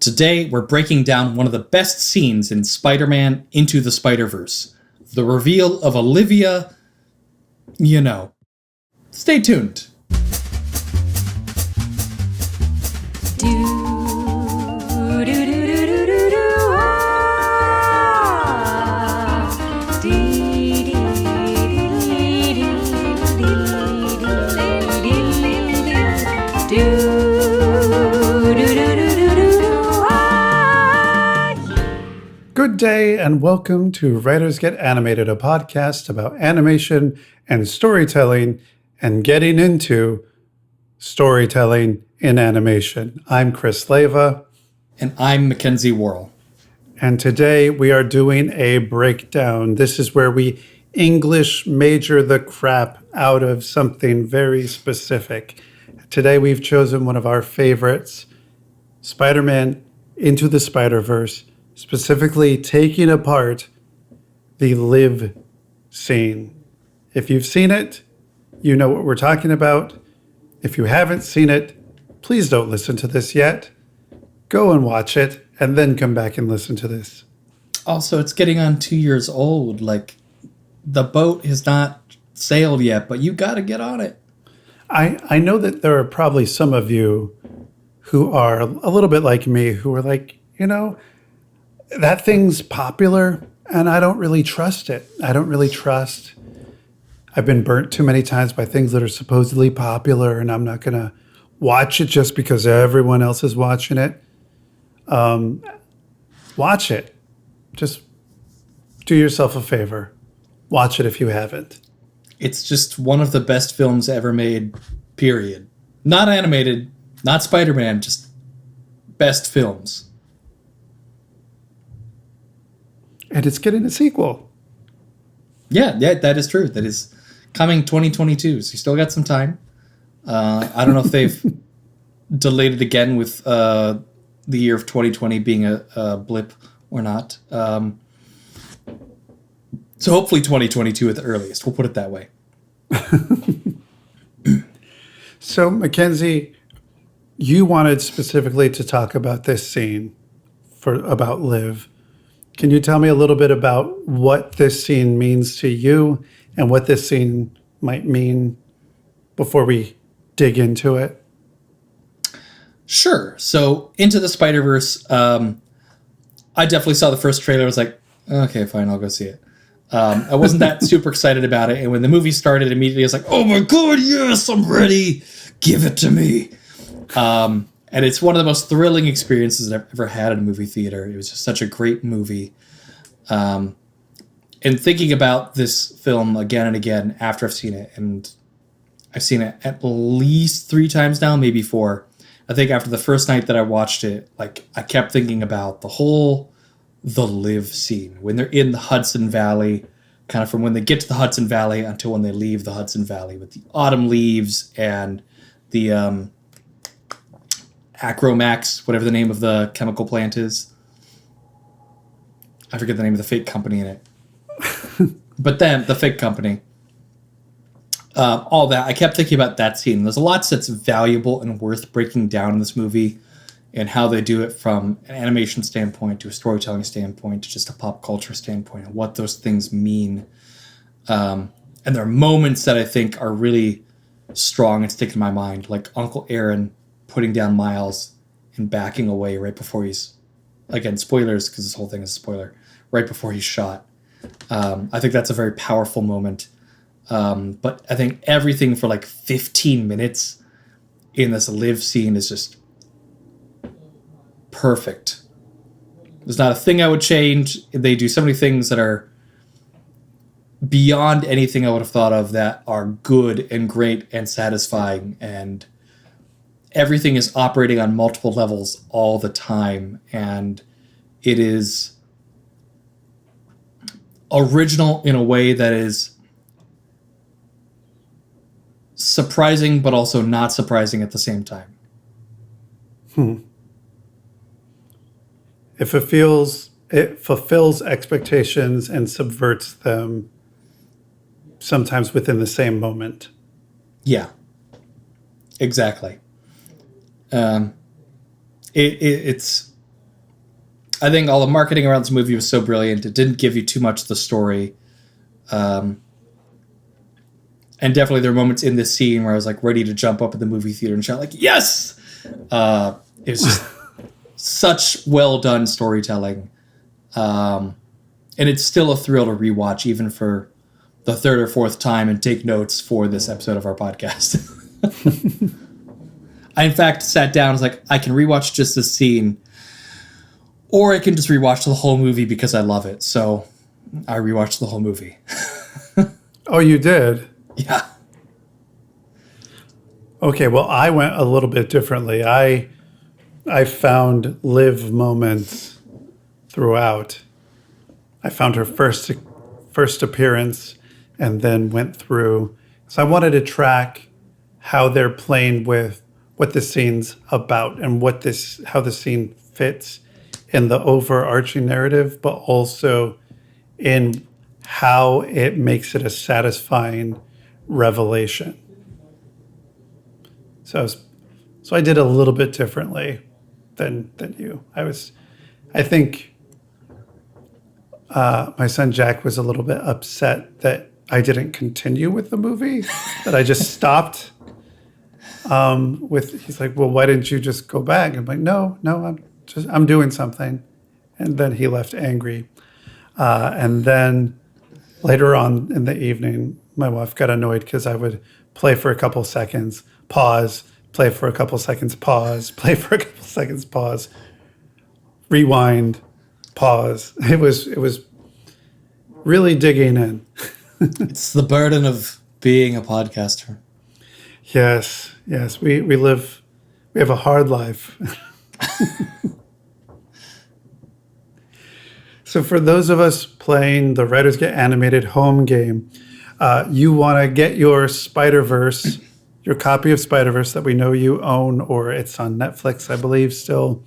today we're breaking down one of the best scenes in Spider-Man Into the Spider-Verse. The reveal of Olivia, Stay tuned. Good day and welcome to Writers Get Animated, a podcast about animation and storytelling and getting into storytelling in animation. I'm Chris Leva. And I'm Mackenzie Worrell. And today we are doing a breakdown. This is where we English major the crap out of something very specific. Today we've chosen one of our favorites, Spider-Man Into the Spider-Verse, specifically taking apart the live scene. If you've seen it, you know what we're talking about. If you haven't seen it, please don't listen to this yet. Go and watch it, and then come back and listen to this. Also, it's getting on 2 years old. Like, the boat has not sailed yet, but you got to get on it. I know that there are probably some of you who are a little bit like me, who are like, that thing's popular, and I don't really trust it. I've been burnt too many times by things that are supposedly popular, and I'm not going to watch it just because everyone else is watching it. Watch it. Just do yourself a favor. Watch it if you haven't. It's just one of the best films ever made, period. Not animated, not Spider-Man, just best films. And it's getting a sequel. Yeah, that is true. That is coming 2022, so you still got some time. I don't know if they've delayed it again with the year of 2020 being a blip or not. So hopefully 2022 at the earliest. We'll put it that way. So, Mackenzie, you wanted specifically to talk about this scene about Liv. Can you tell me a little bit about what this scene means to you and what this scene might mean before we dig into it? Sure. So, Into the Spider-Verse, I definitely saw the first trailer. I was like, okay, fine, I'll go see it. I wasn't that super excited about it. And when the movie started, immediately I was like, oh my God, yes, I'm ready. Give it to me. And it's one of the most thrilling experiences I've ever had in a movie theater. It was just such a great movie. And thinking about this film again and again after I've seen it, and I've seen it at least 3 times now, maybe 4. I think after the first night that I watched it, like I kept thinking about the live scene when they're in the Hudson Valley, kind of from when they get to the Hudson Valley until when they leave the Hudson Valley, with the autumn leaves and the Acromax, whatever the name of the chemical plant is. I forget the name of the fake company in it. But then the fake company. All that. I kept thinking about that scene. There's a lot that's valuable and worth breaking down in this movie, and how they do it from an animation standpoint to a storytelling standpoint to just a pop culture standpoint, and what those things mean. And there are moments that I think are really strong and stick in my mind, like Uncle Aaron putting down Miles and backing away right before he's, again, spoilers, because this whole thing is a spoiler, right before he's shot. I think that's a very powerful moment. But I think everything for like 15 minutes in this live scene is just perfect. There's not a thing I would change. They do so many things that are beyond anything I would have thought of, that are good and great and satisfying, and everything is operating on multiple levels all the time, and it is original in a way that is surprising but also not surprising at the same time. It fulfills expectations and subverts them, sometimes within the same moment. Yeah, exactly. It's I think all the marketing around this movie was so brilliant. It didn't give you too much of the story. And definitely there were moments in this scene where I was like ready to jump up in the movie theater and shout like, yes! It was just such well done storytelling. And it's still a thrill to rewatch even for the third or fourth time and take notes for this episode of our podcast. I, in fact, sat down and was like, I can rewatch just this scene, or I can just rewatch the whole movie because I love it. So I rewatched the whole movie. Oh, you did? Yeah. Okay, well, I went a little bit differently. I found Liv moments throughout. I found her first appearance and then went through. So I wanted to track how they're playing with what the scene's about and how the scene fits in the overarching narrative, but also in how it makes it a satisfying revelation. So I did a little bit differently than you. I think my son Jack was a little bit upset that I didn't continue with the movie, that I just stopped. He's like, well, why didn't you just go back? I'm like, no, I'm doing something. And then he left angry. And then later on in the evening, my wife got annoyed because I would play for a couple seconds, pause, play for a couple seconds, pause, play for a couple seconds, pause, rewind, pause. It was really digging in. It's the burden of being a podcaster. Yes, we have a hard life. So for those of us playing the Writers Get Animated home game, you want to get your Spider-Verse, your copy of Spider-Verse that we know you own, or it's on Netflix, I believe, still,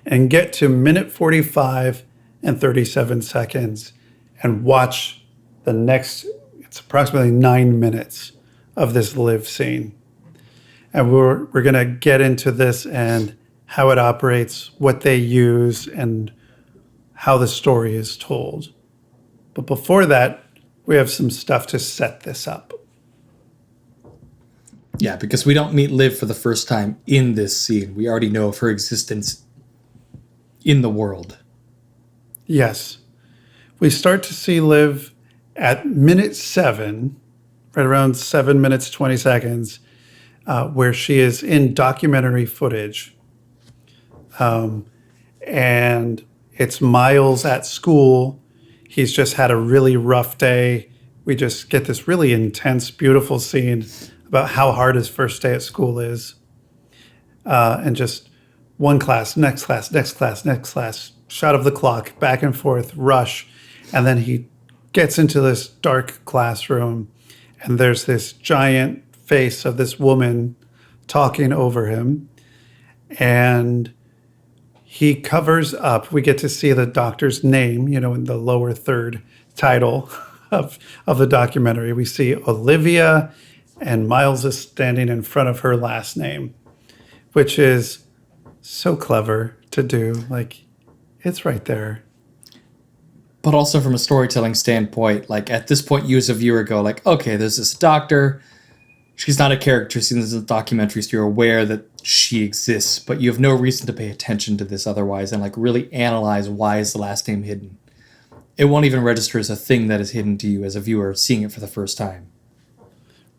and get to minute 45 and 37 seconds and watch the next, it's approximately 9 minutes of this Liv scene. And we're going to get into this and how it operates, what they use, and how the story is told. But before that, we have some stuff to set this up. Yeah, because we don't meet Liv for the first time in this scene. We already know of her existence in the world. Yes. We start to see Liv at minute 7, right around 7 minutes, 20 seconds, where she is in documentary footage. And it's Miles at school. He's just had a really rough day. We just get this really intense, beautiful scene about how hard his first day at school is. And just one class, next class, next class, next class, shot of the clock, back and forth, rush. And then he gets into this dark classroom, and there's this giant face of this woman talking over him. And he covers up. We get to see the doctor's name, in the lower third title of the documentary. We see Olivia, and Miles is standing in front of her last name, which is so clever to do. Like, it's right there. But also from a storytelling standpoint, like at this point, you as a viewer go like, okay, there's this doctor. She's not a character seen as a documentary, so you're aware that she exists, but you have no reason to pay attention to this otherwise and like really analyze why is the last name hidden. It won't even register as a thing that is hidden to you as a viewer seeing it for the first time.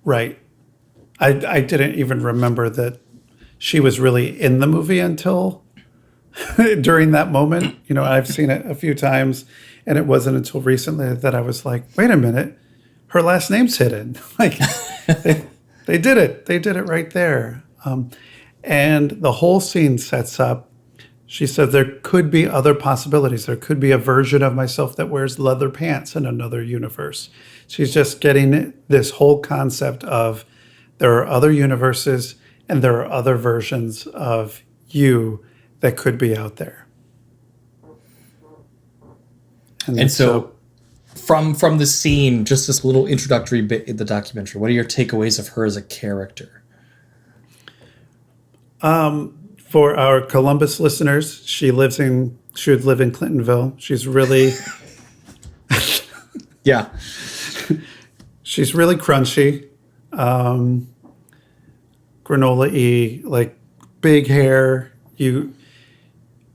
Right. I didn't even remember that she was really in the movie until during that moment. I've seen it a few times, and it wasn't until recently that I was like, wait a minute, her last name's hidden. Like, they did it. They did it right there. And the whole scene sets up, she said there could be other possibilities. There could be a version of myself that wears leather pants in another universe. She's just getting this whole concept of there are other universes and there are other versions of you that could be out there. And so from the scene, just this little introductory bit in the documentary, what are your takeaways of her as a character? For our Columbus listeners, she would live in Clintonville. She's really Yeah. she's really crunchy. Granola-y, like big hair.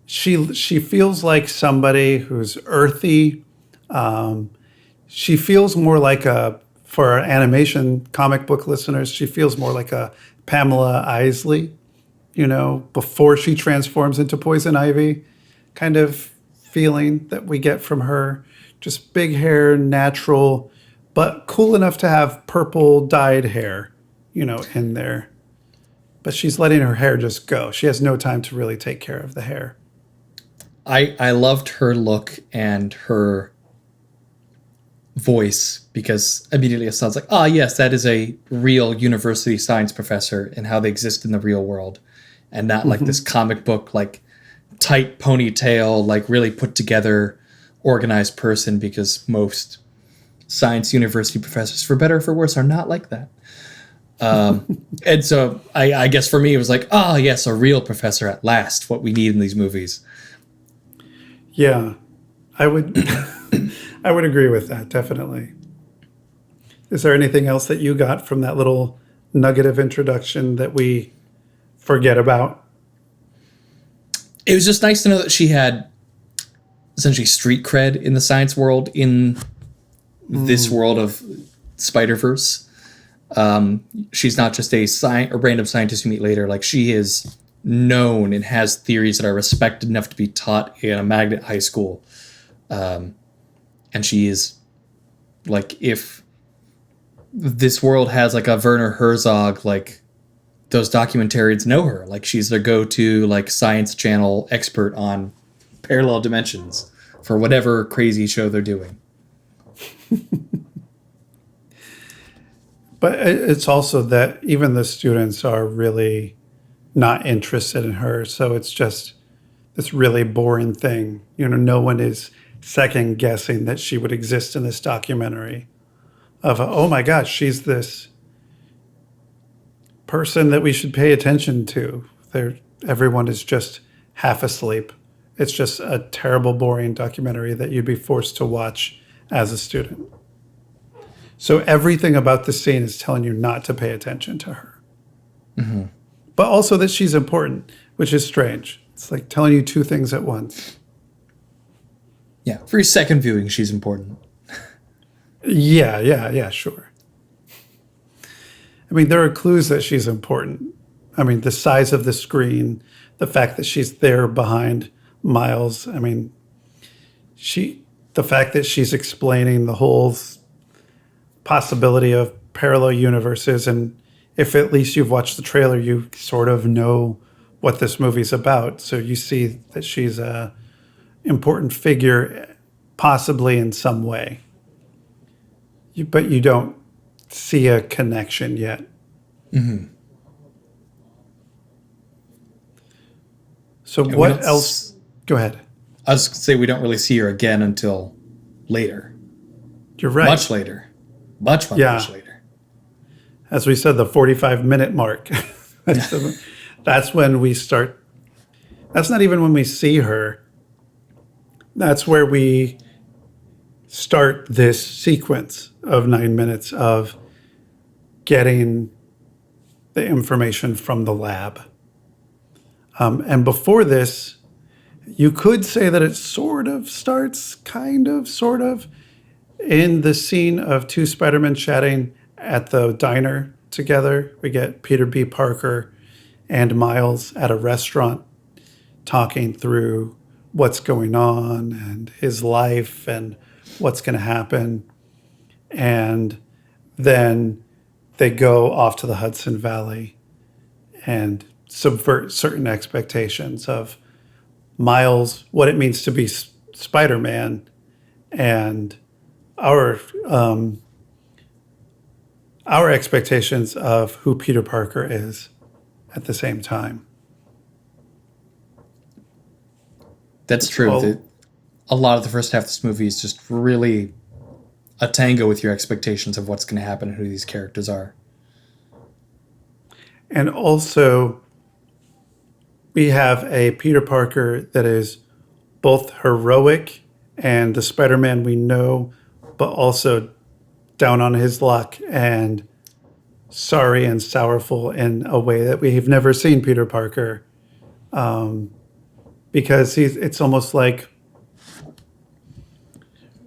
She feels like somebody who's earthy. She feels more like for our animation comic book listeners, she feels more like a Pamela Isley, before she transforms into Poison Ivy, kind of feeling that we get from her. Just big hair, natural, but cool enough to have purple dyed hair, in there. But she's letting her hair just go. She has no time to really take care of the hair. I loved her look and her voice because immediately it sounds like, yes, that is a real university science professor and how they exist in the real world. And not like this comic book, like tight ponytail, like really put together, organized person, because most science university professors, for better or for worse, are not like that. And so I guess for me, it was like, yes, a real professor at last, what we need in these movies. Yeah, I would I would agree with that, definitely. Is there anything else that you got from that little nugget of introduction that we forget about? It was just nice to know that she had essentially street cred in the science world, in this world of Spider-Verse. She's not just a random scientist you meet later. Like, she is known and has theories that are respected enough to be taught in a magnet high school. And she is, like, if this world has like a Werner Herzog, like, those documentarians know her. Like, she's their go-to, like, Science Channel expert on parallel dimensions for whatever crazy show they're doing. But it's also that even the students are really not interested in her. So it's just this really boring thing. No one is second guessing that she would exist in this documentary of, oh my gosh, she's this person that we should pay attention to. Everyone is just half asleep. It's just a terrible, boring documentary that you'd be forced to watch as a student. So everything about the scene is telling you not to pay attention to her. Mm-hmm. But also that she's important, which is strange. It's like telling you two things at once. Yeah, for your second viewing, she's important. Yeah, sure. I mean, there are clues that she's important. I mean, the size of the screen, the fact that she's there behind Miles. I mean, the fact that she's explaining the whole possibility of parallel universes, and if at least you've watched the trailer, you sort of know what this movie's about. So you see that she's a important figure, possibly in some way. But you don't see a connection yet. Mm-hmm. So and what else? Go ahead. I was going to say we don't really see her again until later. You're right. Much later. Much later. As we said, the 45-minute mark. That's when we start. That's not even when we see her. That's where we start this sequence of 9 minutes of getting the information from the lab. And before this, you could say that it sort of starts, sort of, in the scene of two Spider-Men chatting at the diner together. We get Peter B. Parker and Miles at a restaurant talking through what's going on and his life and what's going to happen. And then they go off to the Hudson Valley and subvert certain expectations of Miles, what it means to be Spider-Man, and our expectations of who Peter Parker is at the same time. That's true. A lot of the first half of this movie is just really a tango with your expectations of what's going to happen and who these characters are. And also, we have a Peter Parker that is both heroic and the Spider-Man we know, but also down on his luck and sorry and sorrowful in a way that we've never seen Peter Parker. Because it's almost like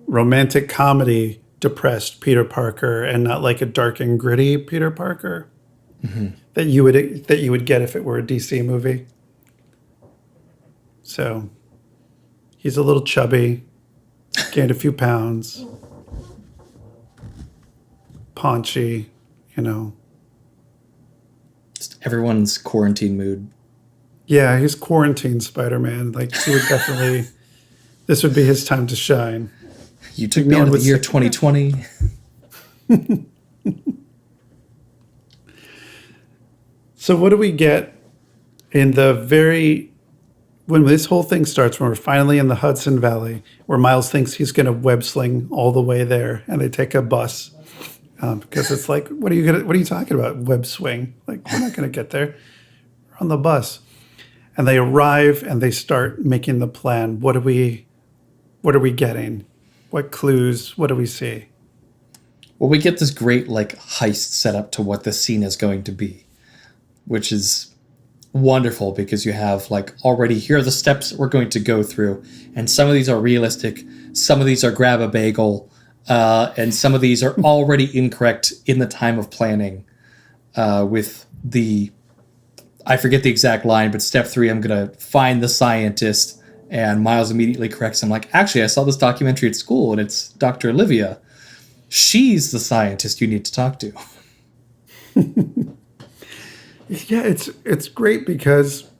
romantic comedy depressed Peter Parker and not like a dark and gritty Peter Parker that you would get if it were a DC movie. So he's a little chubby, gained a few pounds, paunchy, Just everyone's quarantine mood. Yeah, he's quarantined Spider-Man. Like he would definitely, this would be his time to shine. You took me out of the year 2020. So what do we get in when this whole thing starts, when we're finally in the Hudson Valley, where Miles thinks he's going to web sling all the way there, and they take a bus because it's like, what are you talking about? Web swing? Like we're not going to get there. We're on the bus, and they arrive and they start making the plan. What are we getting? What clues? What do we see? Well, we get this great heist set up to what the scene is going to be, which is wonderful because you have already here are the steps that we're going to go through, and some of these are realistic, some of these are grab a bagel, and some of these are already incorrect in the time of planning. With I forget the exact line, but step 3, I'm gonna find the scientist, and Miles immediately corrects him actually I saw this documentary at school and it's Dr. Olivia. She's the scientist you need to talk to. Yeah, it's great because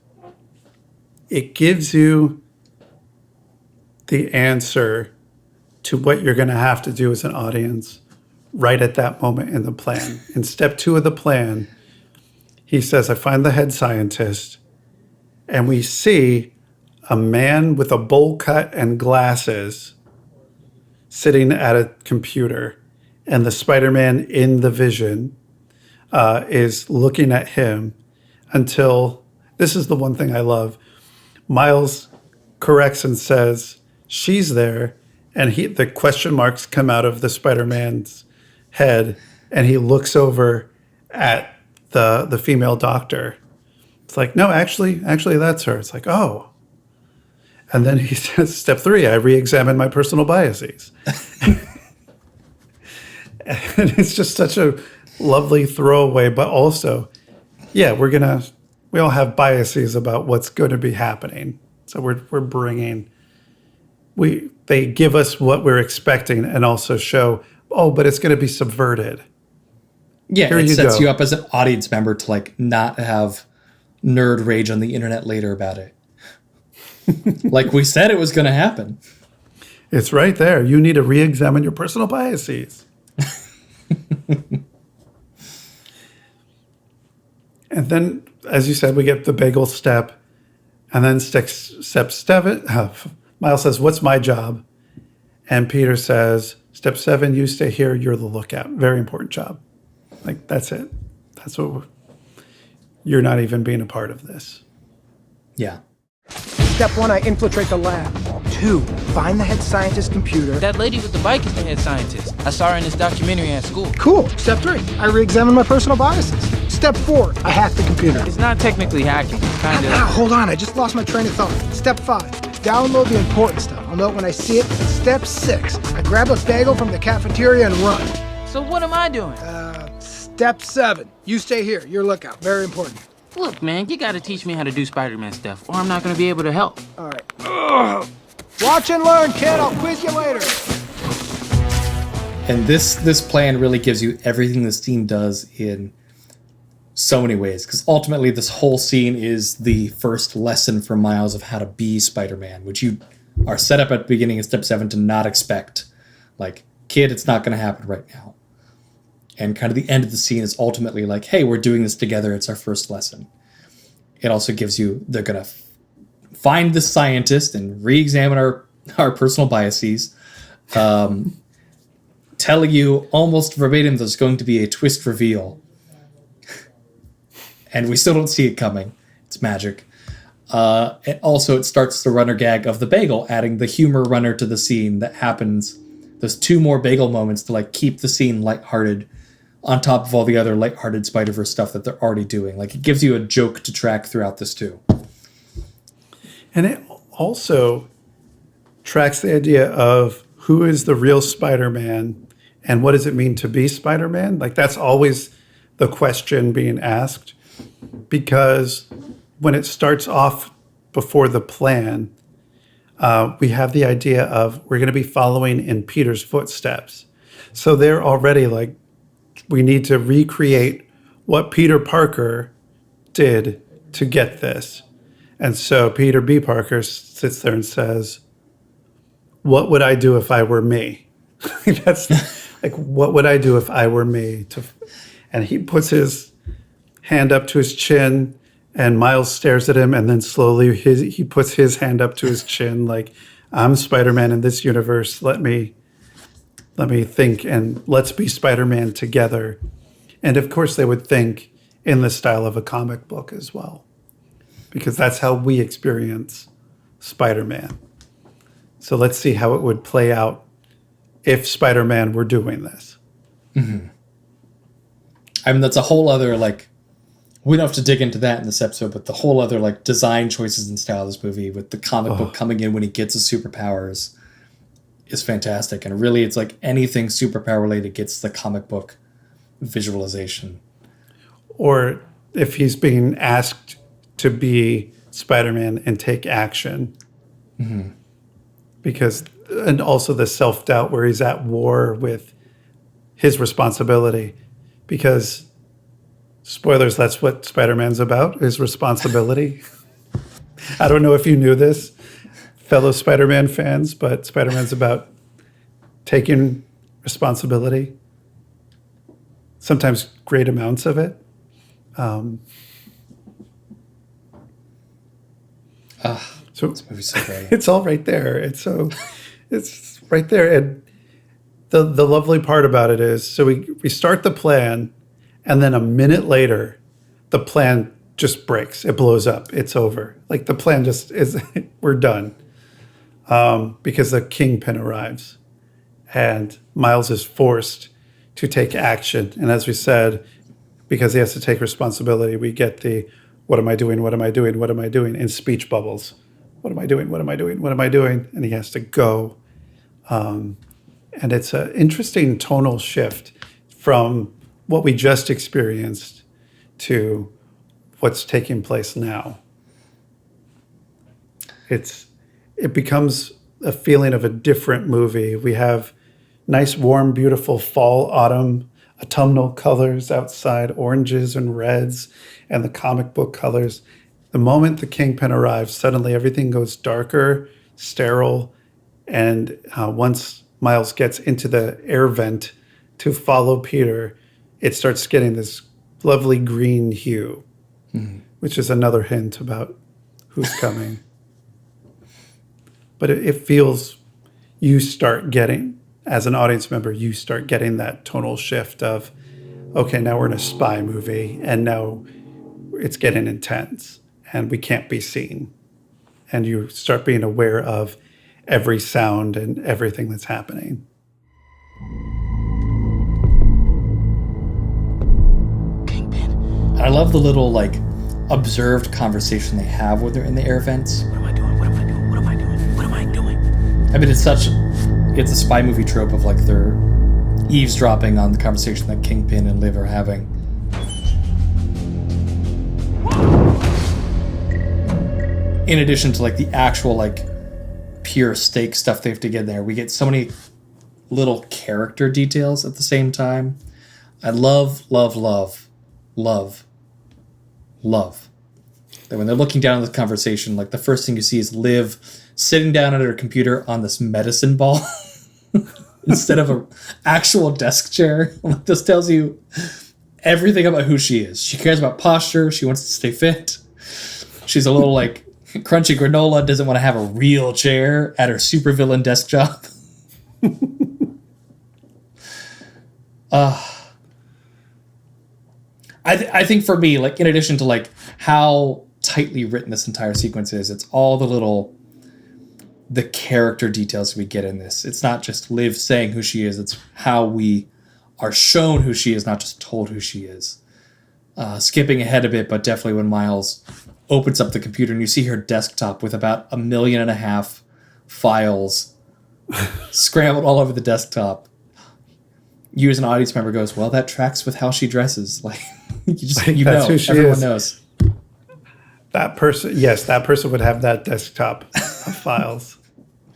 it gives you the answer to what you're going to have to do as an audience right at that moment in the plan. In step 2 of the plan, he says, I find the head scientist, and we see a man with a bowl cut and glasses sitting at a computer, and the Spider-Man in the vision is looking at him until, this is the one thing I love, Miles corrects and says, she's there, and the question marks come out of the Spider-Man's head, and he looks over at the female doctor. It's like, no, actually that's her. It's like, oh. And then he says, step 3, I re-examine my personal biases. And it's just such a lovely throwaway, but also, yeah, we all have biases about what's going to be happening. So they give us what we're expecting and also show, but it's going to be subverted. Yeah, it sets you up as an audience member to not have nerd rage on the internet later about it. Like we said it was going to happen. It's right there. You need to re-examine your personal biases. And then, as you said, we get the bagel step. And then step 7, Miles says, what's my job? And Peter says, step 7, you stay here, you're the lookout. Very important job. That's it. That's what you're not even being a part of this. Yeah. Step 1, I infiltrate the lab. 2, find the head scientist's computer. That lady with the bike is the head scientist. I saw her in this documentary at school. Cool. Step 3, I re-examine my personal biases. Step 4, I hack the computer. It's not technically hacking. Kind of. Hold on, I just lost my train of thought. Step 5, download the important stuff. I'll know it when I see it. Step 6, I grab a bagel from the cafeteria and run. So what am I doing? Step 7, you stay here. Your lookout. Very important. Look, man, you gotta teach me how to do Spider-Man stuff, or I'm not gonna be able to help. All right. Ugh. Watch and learn, kid. I'll quiz you later. And this plan really gives you everything this scene does in so many ways, because ultimately this whole scene is the first lesson for Miles of how to be Spider-Man, which you are set up at the beginning of step 7 to not expect. Kid, it's not going to happen right now. And kind of the end of the scene is ultimately hey, we're doing this together. It's our first lesson. It also gives you, they're going to find the scientist and re-examine our personal biases. Telling you almost verbatim there's going to be a twist reveal. And we still don't see it coming. It's magic. And also, it starts the runner gag of the bagel, adding the humor runner to the scene that happens. There's 2 more bagel moments to like keep the scene lighthearted on top of all the other lighthearted Spider-Verse stuff that they're already doing. Like, it gives you a joke to track throughout this too. And it also tracks the idea of who is the real Spider-Man and what does it mean to be Spider-Man? Like, that's always the question being asked, because when it starts off before the plan, we have the idea of we're going to be following in Peter's footsteps. So they're already like, we need to recreate what Peter Parker did to get this. And so Peter B. Parker sits there and says, what would I do if I were me? That's like, what would I do if I were me? And he puts his hand up to his chin, and Miles stares at him, and then slowly he puts his hand up to his chin, like, I'm Spider-Man in this universe. Let me think, and let's be Spider-Man together. And of course, they would think in the style of a comic book as well, because that's how we experience Spider-Man. So let's see how it would play out if Spider-Man were doing this. Mm-hmm. I mean, that's a whole other, like, we don't have to dig into that in this episode, but the whole other, like, design choices and style of this movie with the comic book coming in when he gets his superpowers is fantastic. And really, it's like anything superpower related gets the comic book visualization. Or if he's being asked to be Spider-Man and take action. Mm-hmm. Because, and also the self-doubt where he's at war with his responsibility. Because, spoilers, that's what Spider-Man's about, his responsibility. I don't know if you knew this, fellow Spider-Man fans, but Spider-Man's about taking responsibility, sometimes great amounts of it. So this movie's so great. It's all right there. It's right there. And the lovely part about it is, so we start the plan, and then a minute later, the plan just breaks. It blows up. It's over. Like, the plan just is, we're done. Because the Kingpin arrives, and Miles is forced to take action. And as we said, because he has to take responsibility, we get the, what am I doing? What am I doing? What am I doing? In speech bubbles. What am I doing? What am I doing? What am I doing? And he has to go. And it's an interesting tonal shift from what we just experienced to what's taking place now. It becomes a feeling of a different movie. We have nice, warm, beautiful fall, autumn, autumnal colors outside, oranges and reds, and the comic book colors. The moment the Kingpin arrives, suddenly everything goes darker, sterile, and once Miles gets into the air vent to follow Peter, it starts getting this lovely green hue, which is another hint about who's coming. But it feels, you start getting, as an audience member, you start getting that tonal shift of, okay, now we're in a spy movie, and now it's getting intense, and we can't be seen. And you start being aware of every sound and everything that's happening. Kingpin. I love the little, like, observed conversation they have when they're in the air vents. What am I doing? What am I doing? What am I doing? What am I doing? I mean, it's a spy movie trope of, like, they're eavesdropping on the conversation that Kingpin and Liv are having. In addition to, like, the actual, like, pure stake stuff they have to get there, we get so many little character details at the same time. I love that when they're looking down at the conversation, like, the first thing you see is Liv sitting down at her computer on this medicine ball instead of an actual desk chair. Like, this tells you everything about who she is. She cares about posture. She wants to stay fit. She's a little, like, crunchy granola, doesn't want to have a real chair at her supervillain desk job. I think for me, like, in addition to, like, how tightly written this entire sequence is. It's all the character details we get in this. It's not just Liv saying who she is. It's how we are shown who she is, not just told who she is. Skipping ahead a bit, but definitely when Miles opens up the computer and you see her desktop with about 1.5 million files scrambled all over the desktop. You as an audience member goes, well, that tracks with how she dresses. Like, that's who she everyone is. Knows. That person would have that desktop of files.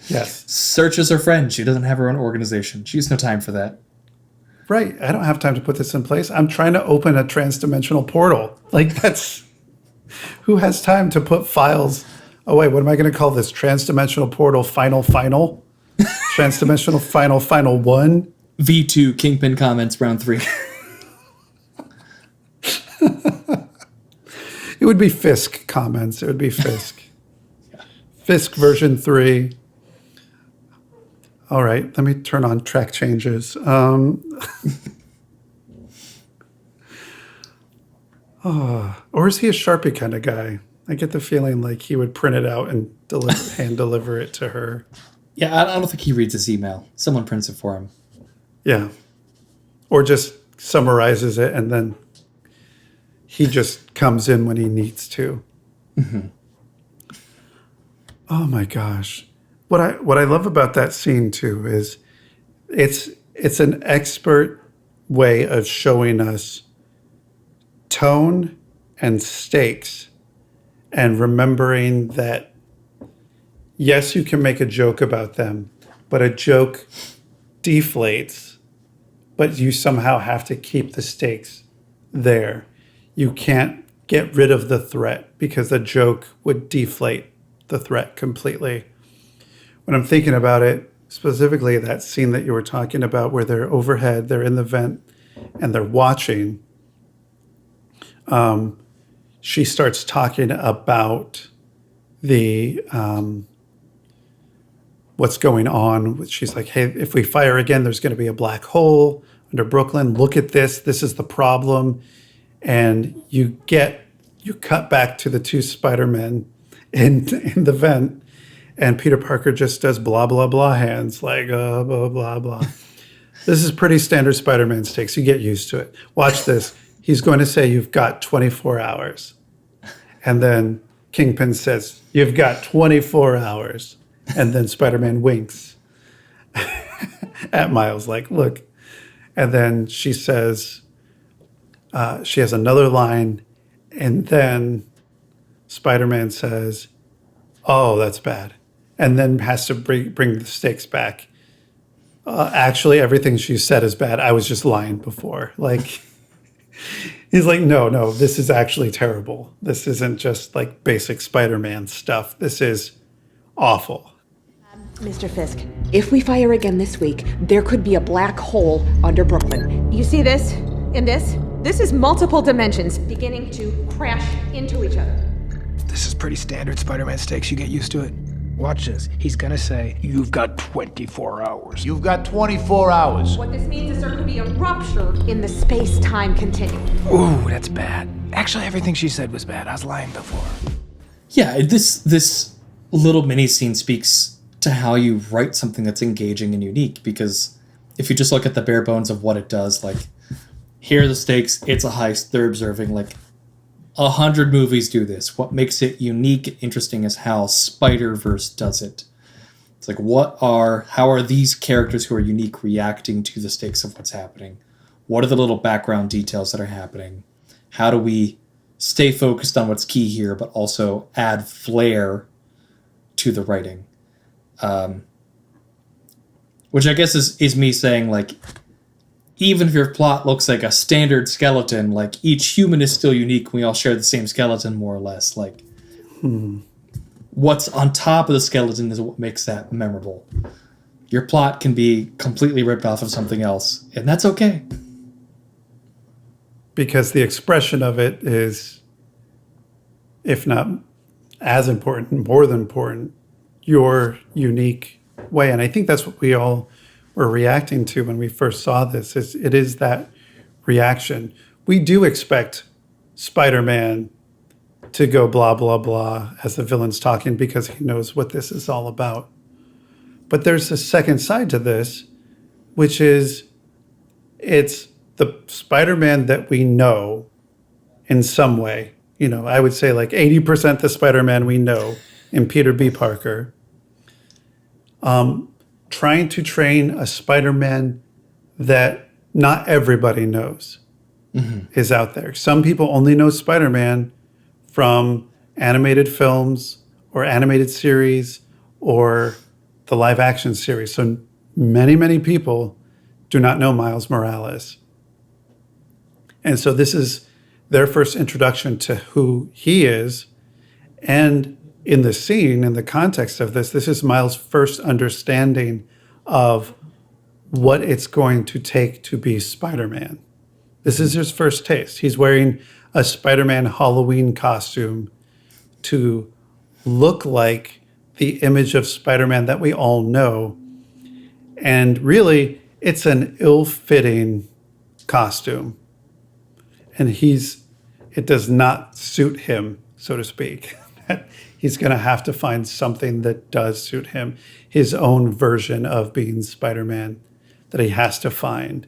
Yes. Search is her friend. She doesn't have her own organization. She has no time for that. Right. I don't have time to put this in place. I'm trying to open a trans-dimensional portal. Like, that's... Who has time to put files... Oh, wait, what am I going to call this? Trans-dimensional portal final? Trans-dimensional final 1? V2 Kingpin comments round 3. It would be Fisk comments. It would be Fisk. Yeah. Fisk version 3. All right, let me turn on track changes. Or is he a Sharpie kind of guy? I get the feeling like he would print it out and hand deliver it to her. Yeah, I don't think he reads his email. Someone prints it for him. Yeah. Or just summarizes it and then he just comes in when he needs to. Mm-hmm. Oh my gosh. What I love about that scene too is it's an expert way of showing us tone and stakes and remembering that yes, you can make a joke about them, but a joke deflates, but you somehow have to keep the stakes there. You can't get rid of the threat because the joke would deflate the threat completely. When I'm thinking about it, specifically that scene that you were talking about where they're overhead, they're in the vent, and they're watching, she starts talking about the what's going on. She's like, hey, if we fire again, there's going to be a black hole under Brooklyn. Look at this. This is the problem. And you cut back to the two Spider-Men in the vent, and Peter Parker just does blah, blah, blah hands, like blah, blah, blah. This is pretty standard Spider-Man stakes. You get used to it. Watch this. He's going to say, you've got 24 hours. And then Kingpin says, you've got 24 hours. And then Spider-Man winks at Miles, like, look. And then she says, she has another line, and then Spider-Man says, oh, that's bad. And then has to bring the stakes back. Actually, everything she said is bad. I was just lying before. Like, he's like, no, this is actually terrible. This isn't just like basic Spider-Man stuff. This is awful. Mr. Fisk, if we fire again this week, there could be a black hole under Brooklyn. You see this? In this? This is multiple dimensions beginning to crash into each other. This is pretty standard Spider-Man stakes. You get used to it. Watch this. He's gonna say, you've got 24 hours. You've got 24 hours. What this means is there could be a rupture in the space-time continuum. Ooh, that's bad. Actually, everything she said was bad. I was lying before. Yeah, this little mini scene speaks to how you write something that's engaging and unique, because if you just look at the bare bones of what it does, like, here are the stakes, it's a heist, they're observing, like, 100 movies do this. What makes it unique and interesting is how Spider-Verse does it. It's like, how are these characters who are unique reacting to the stakes of what's happening? What are the little background details that are happening? How do we stay focused on what's key here, but also add flair to the writing? Which I guess is me saying, like, even if your plot looks like a standard skeleton, like, each human is still unique. We all share the same skeleton, more or less. Like, what's on top of the skeleton is what makes that memorable. Your plot can be completely ripped off of something else, and that's okay. Because the expression of it is, if not as important, more than important, your unique way. And I think that's what we all were reacting to when we first saw this. It is that reaction. We do expect Spider-Man to go blah, blah, blah as the villain's talking because he knows what this is all about. But there's a second side to this, which is it's the Spider-Man that we know in some way. You know, I would say like 80% the Spider-Man we know in Peter B. Parker. Trying to train a Spider-Man that not everybody knows is out there. Some people only know Spider-Man from animated films or animated series or the live action series. So many, many people do not know Miles Morales. And so this is their first introduction to who he is. And in the scene, in the context of this, this is Miles' first understanding of what it's going to take to be Spider-Man. This is his first taste. He's wearing a Spider-Man Halloween costume to look like the image of Spider-Man that we all know. And really, it's an ill-fitting costume. And it does not suit him, so to speak. He's going to have to find something that does suit him, his own version of being Spider-Man that he has to find.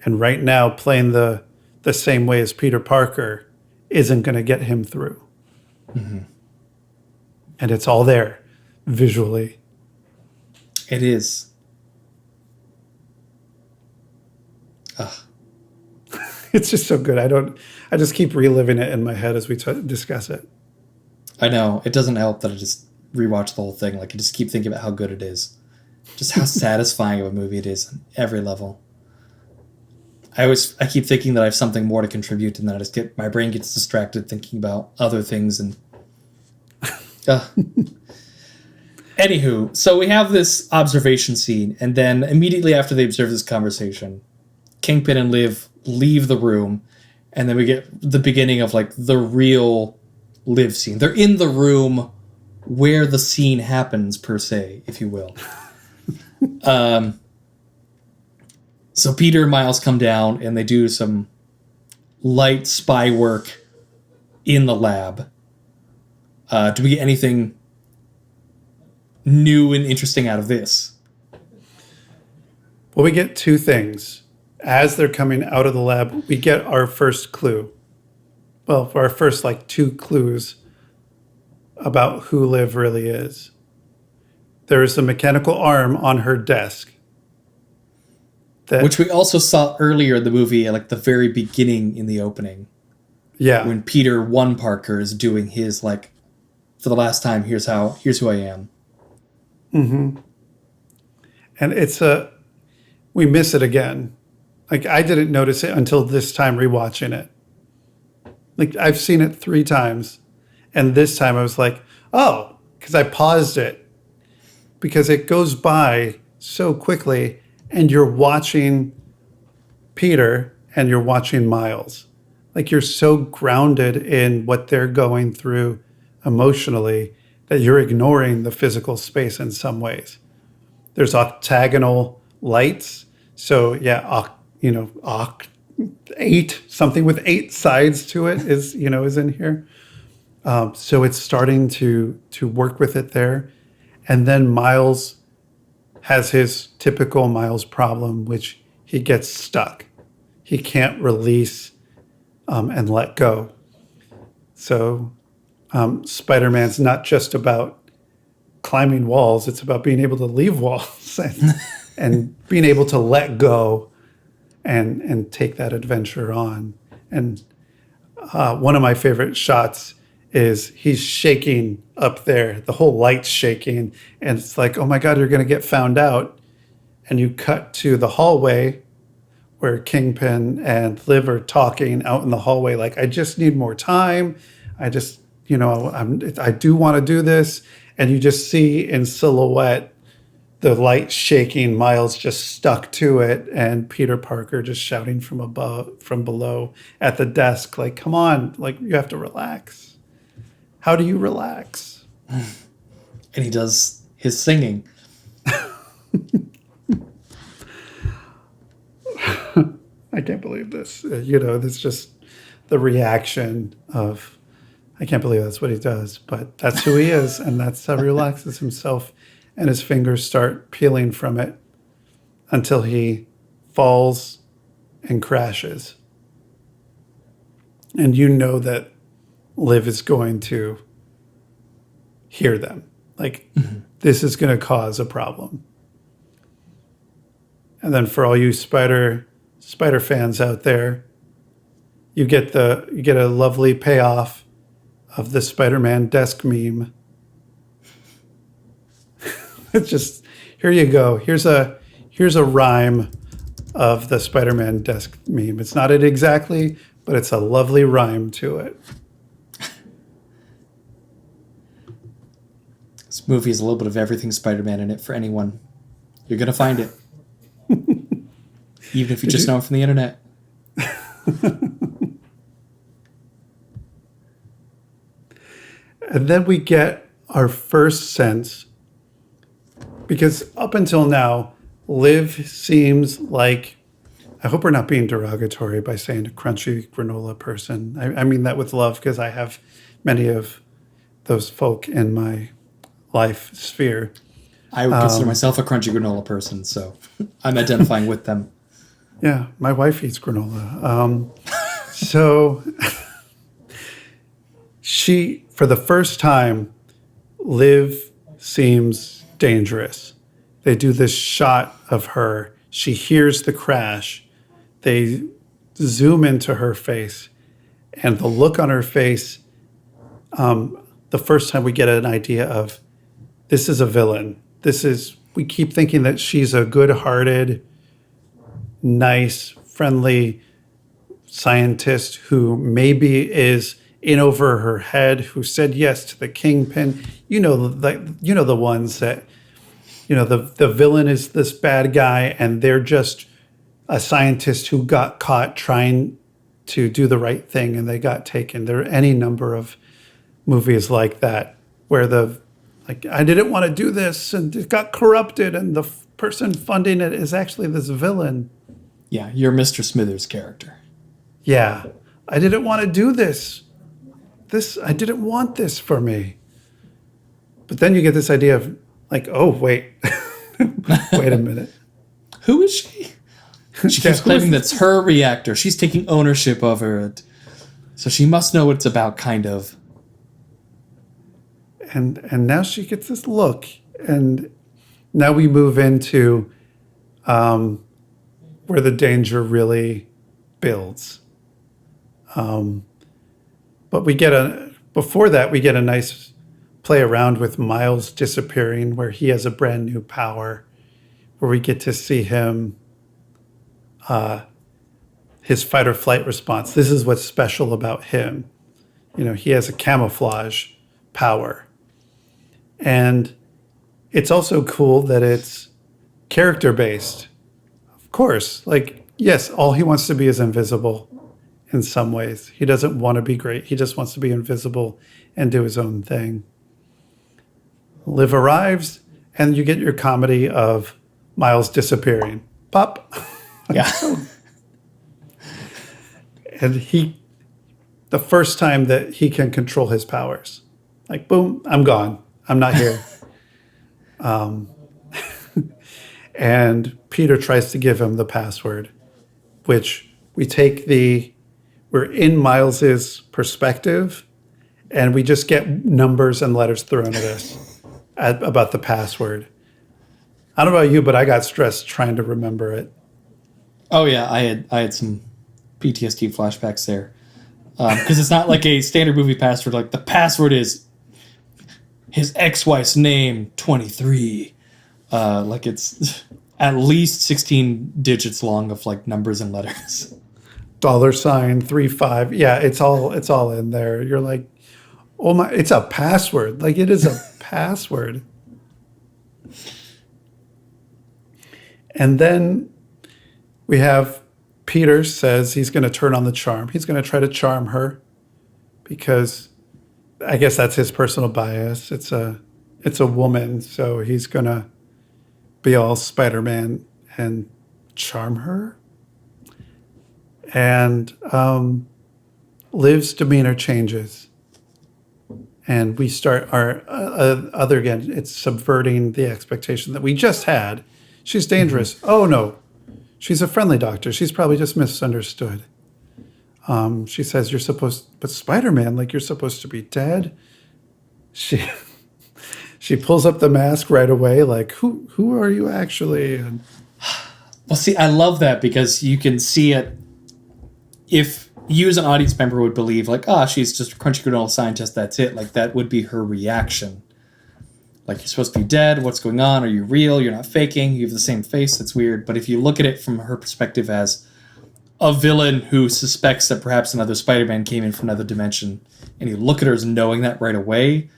And right now, playing the same way as Peter Parker isn't going to get him through. Mm-hmm. And it's all there visually. It is. It's just so good. I just keep reliving it in my head as we discuss it. I know. It doesn't help that I just rewatch the whole thing. Like, I just keep thinking about how good it is. Just how satisfying of a movie it is on every level. I keep thinking that I have something more to contribute, and then my brain gets distracted thinking about other things. And anywho, so we have this observation scene, and then immediately after they observe this conversation, Kingpin and Liv leave the room, and then we get the beginning of like the real Liv scene. They're in the room where the scene happens, per se, if you will. So Peter and Miles come down and they do some light spy work in the lab. Do we get anything new and interesting out of this? Well, we get two things. As they're coming out of the lab, we get our first clue. Well, our first like two clues about who Liv really is. There is a mechanical arm on her desk. Which we also saw earlier in the movie, like the very beginning in the opening. Yeah. When Peter 1 Parker is doing his, like, for the last time, here's who I am. Mm-hmm. And we miss it again. Like, I didn't notice it until this time rewatching it. Like, I've seen it 3 times. And this time I was like, oh, because I paused it. Because it goes by so quickly, and you're watching Peter and you're watching Miles. Like, you're so grounded in what they're going through emotionally that you're ignoring the physical space in some ways. There's octagonal lights. So yeah, 8, something with 8 sides to it is in here. So it's starting to work with it there. And then Miles has his typical Miles problem, which he gets stuck. He can't release and let go. So Spider-Man's not just about climbing walls. It's about being able to leave walls and being able to let go and take that adventure on. And one of my favorite shots is he's shaking up there. The whole light's shaking. And it's like, oh my God, you're going to get found out. And you cut to the hallway where Kingpin and Liv are talking out in the hallway. Like, I just need more time. I just, I do want to do this. And you just see in silhouette the light shaking, Miles just stuck to it, and Peter Parker just shouting from below at the desk, like, come on, like, you have to relax. How do you relax? And he does his singing. I can't believe this. It's just the reaction of I can't believe that's what he does, but that's who he is, and that's how he relaxes himself, and his fingers start peeling from it until he falls and crashes. And you know that Liv is going to hear them. Like, this is going to cause a problem. And then for all you spider fans out there, you get a lovely payoff of the Spider-Man desk meme. It's just, here you go. Here's a rhyme of the Spider-Man desk meme. It's not it exactly, but it's a lovely rhyme to it. This movie has a little bit of everything Spider-Man in it for anyone. You're going to find it. Even if you just know it from the internet. And then we get our first sense, because up until now, Liv seems like, I hope we're not being derogatory by saying a crunchy granola person. I mean that with love, because I have many of those folk in my life sphere. I would consider myself a crunchy granola person, so I'm identifying with them. Yeah, my wife eats granola. So she, for the first time, Liv seems dangerous. They do this shot of her. She hears the crash. They zoom into her face, and the look on her face, the first time we get an idea of, this is a villain. We keep thinking that she's a good-hearted, nice, friendly scientist who maybe is in over her head, who said yes to the Kingpin. You know the ones that, the villain is this bad guy, and they're just a scientist who got caught trying to do the right thing, and they got taken. There are any number of movies like that where I didn't want to do this, and it got corrupted, and the person funding it is actually this villain. Yeah, you're Mr. Smithers' character. Yeah, I didn't want to do this. I didn't want this for me. But then you get this idea of oh, wait. Wait a minute. Who is she? She keeps claiming that's her reactor. She's taking ownership over it. So she must know what it's about, kind of. And now she gets this look. And now we move into where the danger really builds. But before that, we get a nice play around with Miles disappearing, where he has a brand new power, where we get to see him, his fight or flight response. This is what's special about him. He has a camouflage power. And it's also cool that it's character-based. Of course, yes, all he wants to be is invisible in some ways. He doesn't want to be great. He just wants to be invisible and do his own thing. Liv arrives, and you get your comedy of Miles disappearing. Pop. Yeah. And the first time that he can control his powers, boom, I'm gone. I'm not here. And Peter tries to give him the password, which we're in Miles's perspective, and we just get numbers and letters thrown at us about the password. I don't know about you, but I got stressed trying to remember it. Oh yeah, I had some PTSD flashbacks there, because it's not like a standard movie password. Like, the password is his ex-wife's name 23. It's at least 16 digits long of numbers and letters. $35. Yeah, it's all in there. You're like, oh my, it's a password. It is a password. And then we have Peter says he's going to turn on the charm. He's going to try to charm her, because I guess that's his personal bias. It's a woman, so he's going to be all Spider-Man and charm her. And Liv's demeanor changes. And we start our other, again, it's subverting the expectation that we just had. She's dangerous. Oh, no. She's a friendly doctor. She's probably just misunderstood. She says, but Spider-Man, like, you're supposed to be dead. She pulls up the mask right away, like, who are you actually? And Well, see, I love that because you can see it. If you as an audience member would believe, like, she's just a crunchy granola scientist, that's it. Like, that would be her reaction. Like, you're supposed to be dead. What's going on? Are you real? You're not faking. You have the same face. That's weird. But if you look at it from her perspective as a villain who suspects that perhaps another Spider-Man came in from another dimension, and you look at her as knowing that right away,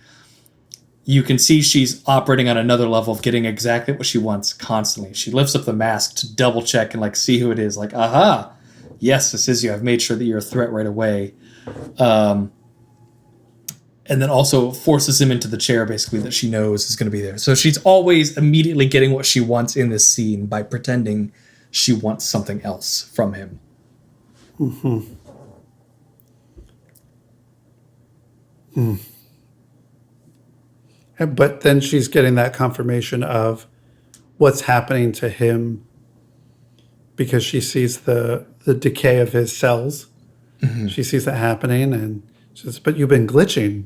you can see she's operating on another level of getting exactly what she wants constantly. She lifts up the mask to double check and, like, see who it is. Like, aha, yes, this is you. I've made sure that you're a threat right away. And then also forces him into the chair, basically, that she knows is going to be there. So she's always immediately getting what she wants in this scene by pretending she wants something else from him. Mm-hmm. But then she's getting that confirmation of what's happening to him because she sees the decay of his cells. Mm-hmm. She sees that happening and she says, but you've been glitching,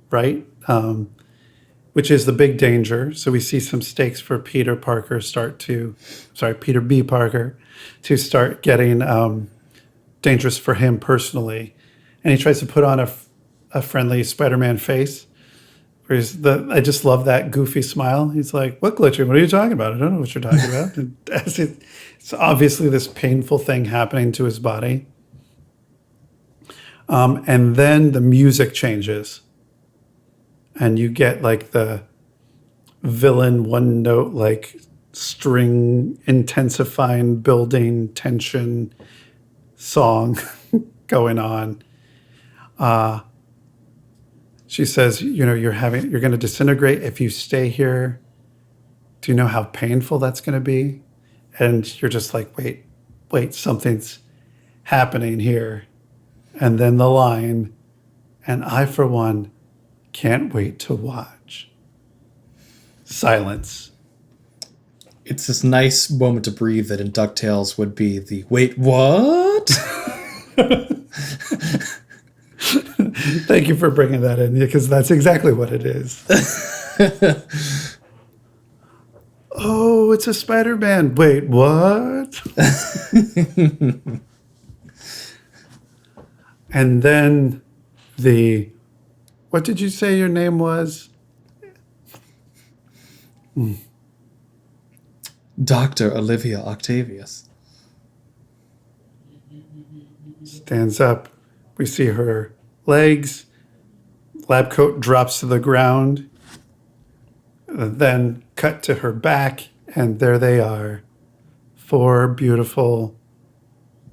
right? Which is the big danger. So we see some stakes for Peter B. Parker to start getting dangerous for him personally. And he tries to put on a friendly Spider-Man face. I just love that goofy smile. He's like, what glitching? What are you talking about? I don't know what you're talking about. And it's obviously this painful thing happening to his body. And then the music changes. And you get like the villain one note, like string intensifying, building tension song going on. She says, you're going to disintegrate if you stay here. Do you know how painful that's going to be? And you're just like, wait, something's happening here. And then the line, and I, for one, can't wait to watch. Silence. It's this nice moment to breathe that in DuckTales would be the, wait, what? Thank you for bringing that in, because that's exactly what it is. Oh, it's a Spider-Man. Wait, what? And then what did you say your name was? Dr. Olivia Octavius. Stands up. We see her legs. Lab coat drops to the ground. Then cut to her back, and there they are. 4 beautiful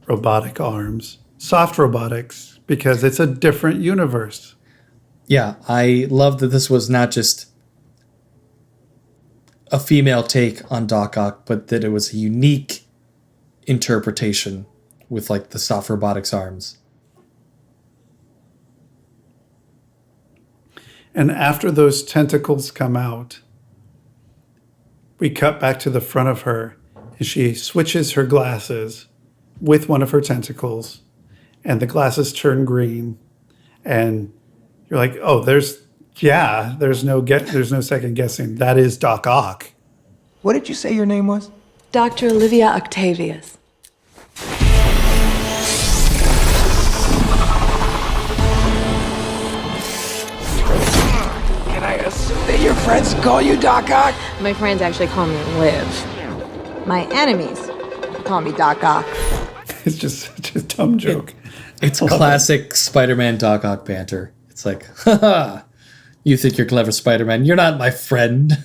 robotic arms. Soft robotics, because it's a different universe. Yeah, I love that this was not just a female take on Doc Ock, but that it was a unique interpretation with like the soft robotics arms. And after those tentacles come out, we cut back to the front of her, and she switches her glasses with one of her tentacles, and the glasses turn green, and you're like, oh, there's no second guessing. That is Doc Ock. What did you say your name was? Dr. Olivia Octavius. Can I assume that your friends call you Doc Ock? My friends actually call me Liv. My enemies call me Doc Ock. It's just such a dumb joke. It's classic Spider-Man Doc Ock banter. It's like, haha, you think you're clever, Spider-Man. You're not my friend.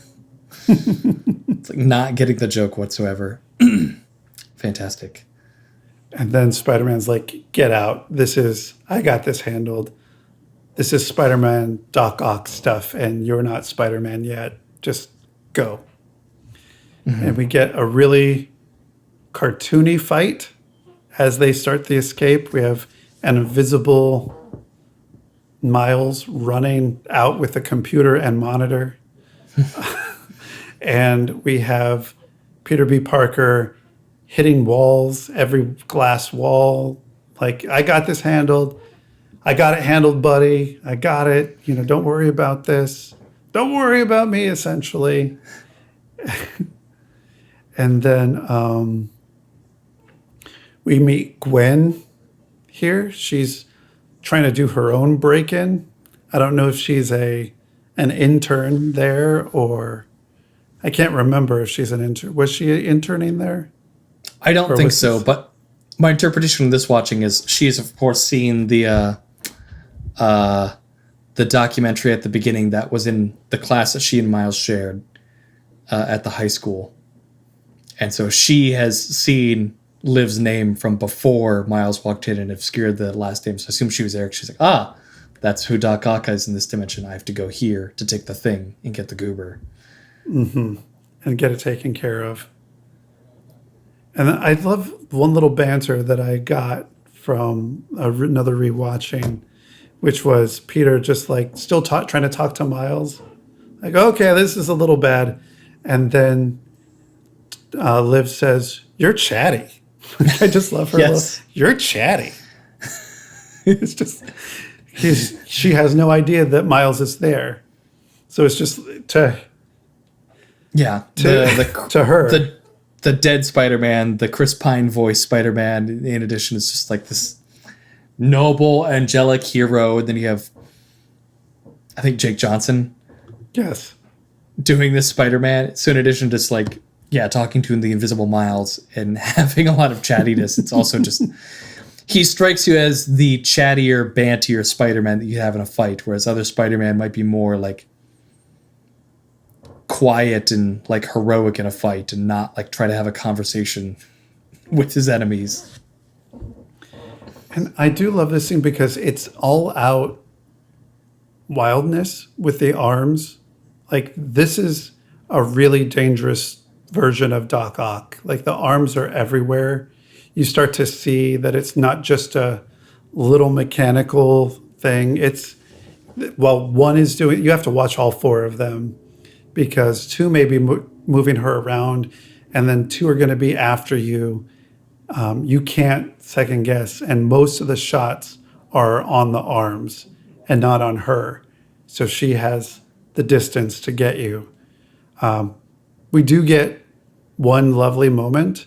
It's like not getting the joke whatsoever. Fantastic. And then Spider-Man's like, get out. I got this handled. This is Spider-Man Doc Ock stuff, and you're not Spider-Man yet. Just go. Mm-hmm. And we get a really cartoony fight as they start the escape. We have an invisible Miles running out with a computer and monitor. And we have Peter B. Parker hitting walls, every glass wall. Like, I got this handled. I got it handled, buddy. I got it. Don't worry about this. Don't worry about me, essentially. And then we meet Gwen here. She's trying to do her own break-in. I don't know if she's an intern there, or I can't remember if she's an intern. Was she interning there? I don't think so, but my interpretation of this watching is she's, of course, seen the documentary at the beginning that was in the class that she and Miles shared at the high school. And so she has seen Liv's name from before Miles walked in and obscured the last name. So I assume she was there. She's like, that's who Doc Ock is in this dimension. I have to go here to take the thing and get the goober. Mm-hmm. And get it taken care of. And I love one little banter that I got from another rewatching, which was Peter just like still trying to talk to Miles. Like, okay, this is a little bad. And then Liv says, "You're chatty." I just love her. Yes. You're chatty. It's just, she has no idea that Miles is there. So it's just to her. The dead Spider-Man, the Chris Pine voice Spider-Man, in addition, is just like this noble, angelic hero. And then you have, I think, Jake Johnson. Yes. Doing this Spider-Man. So in addition to just like, talking to the invisible Miles and having a lot of chattiness, it's also just, he strikes you as the chattier, bantier Spider-Man that you have in a fight, whereas other Spider-Man might be more like quiet and like heroic in a fight and not like try to have a conversation with his enemies. And I do love this scene because it's all out wildness with the arms. Like, this is a really dangerous version of Doc Ock. Like, the arms are everywhere. You start to see that it's not just a little mechanical thing. It's, well, one is doing, you have to watch all four of them, because two may be moving her around, and then two are going to be after you. You can't second guess. And most of the shots are on the arms and not on her. So she has the distance to get you. We do get one lovely moment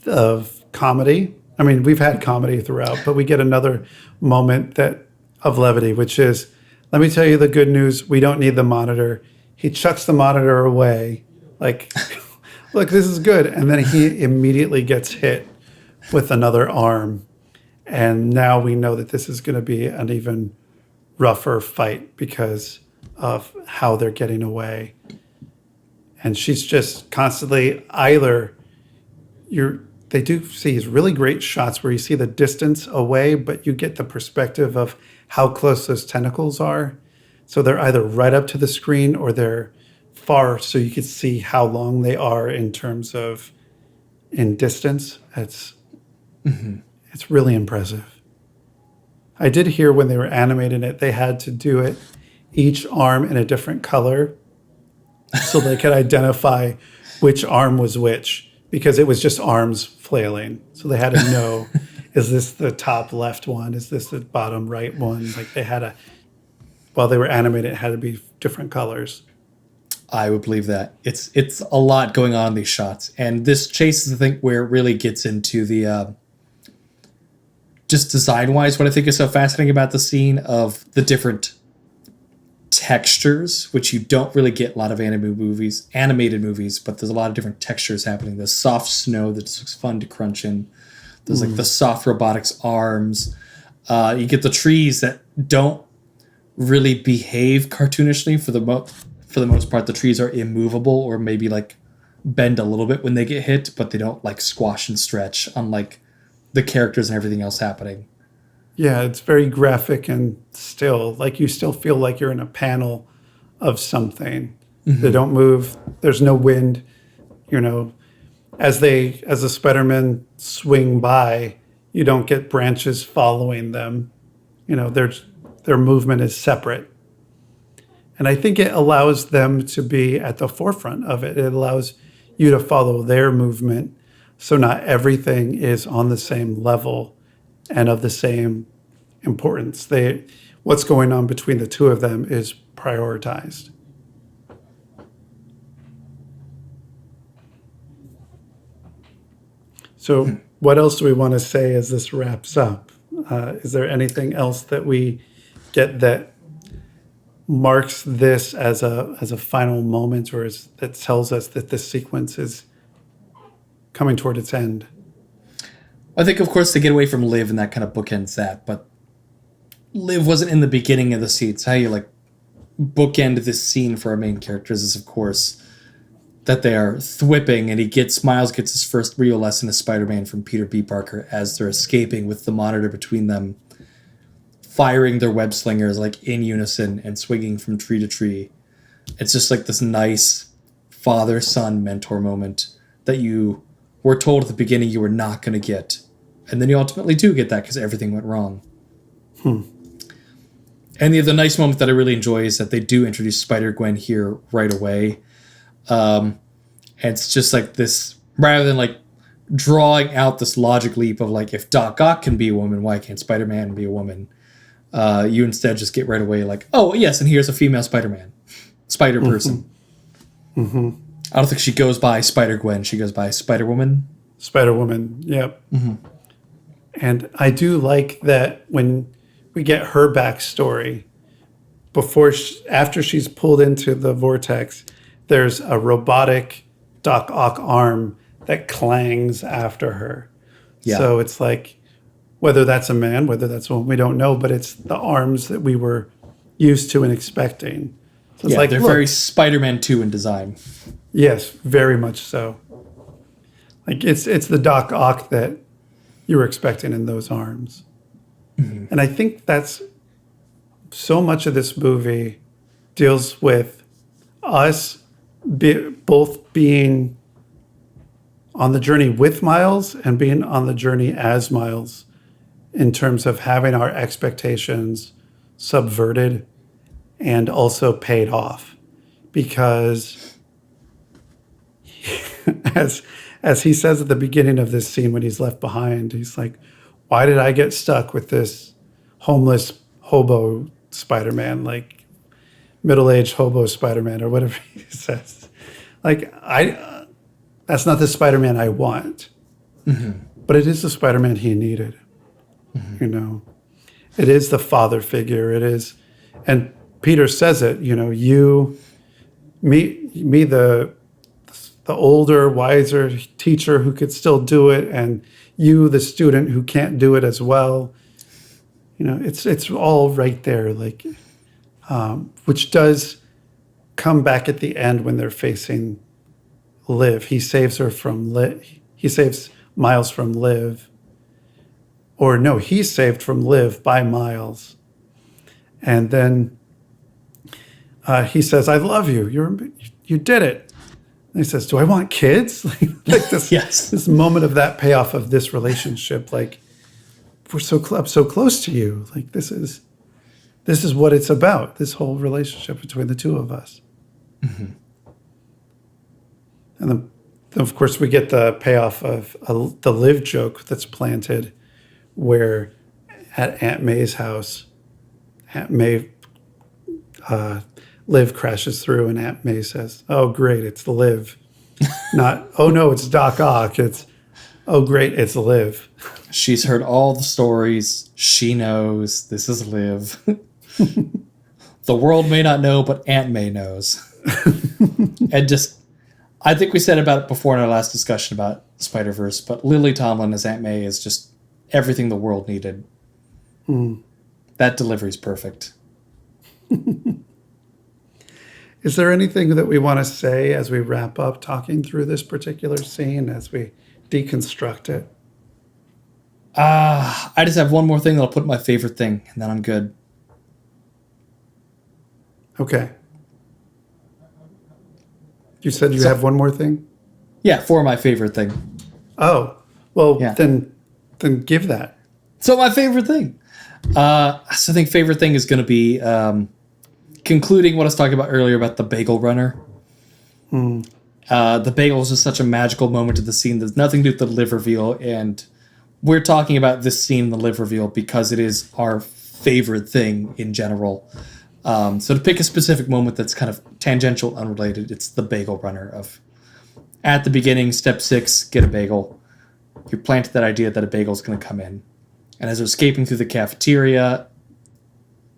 of comedy. I mean, we've had comedy throughout, but we get another moment of levity, which is, let me tell you the good news. We don't need the monitor. He chucks the monitor away. Like, look, this is good. And then he immediately gets hit with another arm. And now we know that this is going to be an even rougher fight because of how they're getting away. And she's just constantly they do see these really great shots where you see the distance away, but you get the perspective of how close those tentacles are. So they're either right up to the screen or they're far, so you can see how long they are in terms of in distance. It's really impressive. I did hear when they were animating it, they had to do it each arm in a different color so they could identify which arm was which, because it was just arms flailing. So they had to know, is this the top left one? Is this the bottom right one? Like, they had while they were animating, it had to be different colors. I would believe that. It's a lot going on in these shots. And this chase is, I think, where it really gets into the, just design-wise, what I think is so fascinating about the scene of the different textures, which you don't really get in a lot of animated movies, but there's a lot of different textures happening. The soft snow that just looks fun to crunch in. There's like the soft robotics arms. You get the trees that don't really behave cartoonishly for the most part. The trees are immovable or maybe like bend a little bit when they get hit, but they don't like squash and stretch, unlike the characters and everything else happening. Yeah, it's very graphic and still. Like, you still feel like you're in a panel of something. They don't move. There's no wind. As the Spider-Men swing by, you don't get branches following them. They're their movement is separate. And I think it allows them to be at the forefront of it. It allows you to follow their movement, so not everything is on the same level and of the same importance. What's going on between the two of them is prioritized. So what else do we want to say as this wraps up? Is there anything else that we get that marks this as a final moment, or that tells us that this sequence is coming toward its end? I think, of course, to get away from Liv and that kind of bookends that, but Liv wasn't in the beginning of the scene. It's how you like bookend this scene for our main characters is, of course, that they are thwipping, and Miles gets his first real lesson as Spider-Man from Peter B. Parker as they're escaping with the monitor between them, firing their web slingers like in unison and swinging from tree to tree. It's just like this nice father-son mentor moment that you were told at the beginning you were not going to get. And then you ultimately do get that because everything went wrong. And the nice moment that I really enjoy is that they do introduce Spider-Gwen here right away. And it's just like this, rather than like drawing out this logic leap of like, if Doc Ock can be a woman, why can't Spider-Man be a woman? You instead just get right away like, oh, yes, and here's a female Spider-Man. Spider-Person. Mm-hmm. I don't think she goes by Spider-Gwen. She goes by Spider-Woman. Spider-Woman, yep. Mm-hmm. And I do like that when we get her backstory, after she's pulled into the vortex, there's a robotic Doc Ock arm that clangs after her. Yeah. So it's like, whether that's a man, whether that's a woman, we don't know, but it's the arms that we were used to and expecting. So it's like, they're very Spider-Man 2 in design. Yes, very much so. Like it's the Doc Ock that you were expecting in those arms. Mm-hmm. And I think that's so much of this movie deals with us both being on the journey with Miles and being on the journey as Miles, in terms of having our expectations subverted and also paid off. Because as he says at the beginning of this scene when he's left behind, he's like, why did I get stuck with this homeless hobo Spider-Man, like middle-aged hobo Spider-Man, or whatever he says? Like, that's not the Spider-Man I want. Mm-hmm. But it is the Spider-Man he needed. Mm-hmm. You know, it is the father figure. It is, and Peter says it, you know, me, the older, wiser teacher who could still do it, and you, the student who can't do it as well. You know, it's all right there, like, which does come back at the end when they're facing Liv. He saves her from Liv. He saves Miles from Liv. Or no, he's saved from Liv by Miles. And then he says, I love you. You did it. And he says, do I want kids? like this, yes. This moment of that payoff of this relationship, like, I'm so close to you. Like, this is what it's about, this whole relationship between the two of us. Mm-hmm. And then, of course, we get the payoff of the Liv joke that's planted, where at Aunt May's house, Aunt May, Liv crashes through, and Aunt May says, oh, great, it's Liv. Not, oh, no, it's Doc Ock. It's, oh, great, it's Liv. She's heard all the stories. She knows this is Liv. The world may not know, but Aunt May knows. And just, I think we said about it before in our last discussion about Spider-Verse, but Lily Tomlin as Aunt May is just everything the world needed. That delivery's perfect. Is there anything that we want to say as we wrap up talking through this particular scene, as we deconstruct it? I just have one more thing that I'll put my favorite thing, and then I'm good. Okay. You said you have one more thing? Yeah, for my favorite thing. Oh, well, yeah. then give that. So my favorite thing. So I think favorite thing is going to be concluding what I was talking about earlier about the bagel runner. The bagel is just such a magical moment of the scene. There's nothing to do with the live reveal, and we're talking about this scene in the live reveal because it is our favorite thing in general. So to pick a specific moment that's kind of tangential, unrelated, it's the bagel runner of at the beginning, step 6, get a bagel. You planted that idea that a bagel is going to come in. And as they're escaping through the cafeteria,